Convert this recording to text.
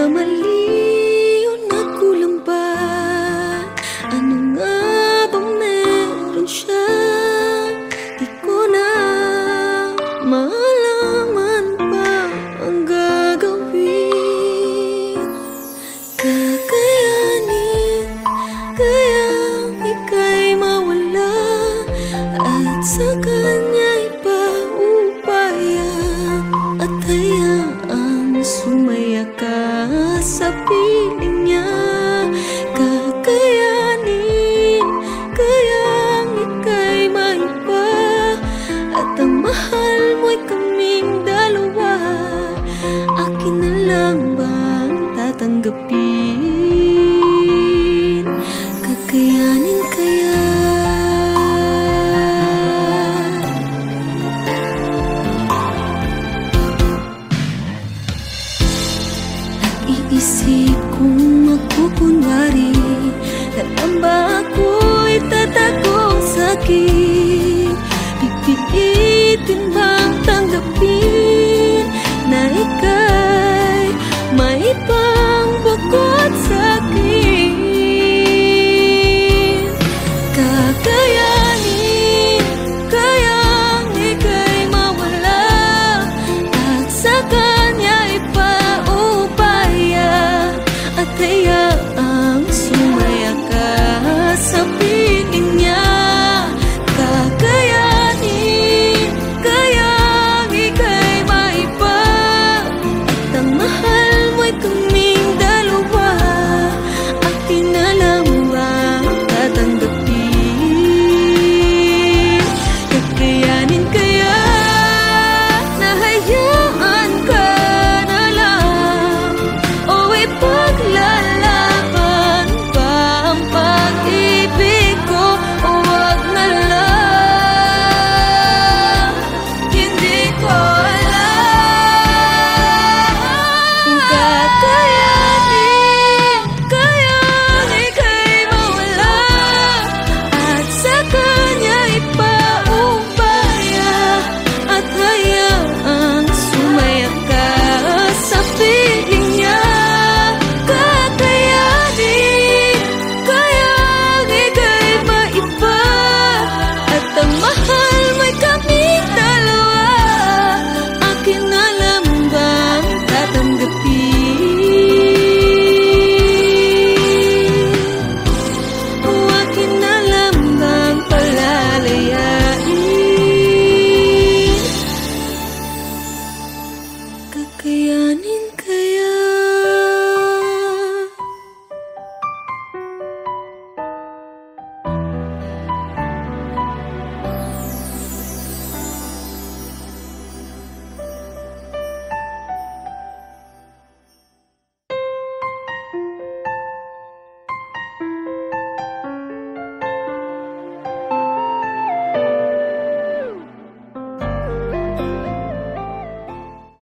nagkamali o nagkulang ba? Ano nga bang meron siya? Di ko na malaman pa ang gagawin. Kakayanin kayang ika'y mawala at sa kanya ipaubaya at hayaang sumaya ka sa piling niya. Kakayanin kayang ika'y maiba at ang mahal mo'y kaming dalawa. Akin na lang bang tatanggapin? Kakayanin kaya? Iisip kong magkukunwari na ang ba ako'y tatagong sakit. Pipilitin bang tanggapin na ika'y may ibang bukod sa'kin? Kakayanin kayang ika'y mawala at sa kanya ipaubaya at hayaang sumaya ka sa piling niya. Kakayanin kayang ika'y maiba at ang mahal mo'y kaming dalawa. Akin na lang bang tatanggapin? Kakayanin kaya na hayaan ka na lang o ipaglalaban pa ang pag-ibig ko? O wag na lang, hindi ko alam. Kakayanin kayang ika'y mawala at sa kanya ipaubaya at hayaang sumaya ka sa piling niya. Kakayanin kayang ika'y maiba at ang mahal mo'y kaming dalawa. Akin na lang bang tatanggapin? O akin na lang bang palalayain? Kakayanin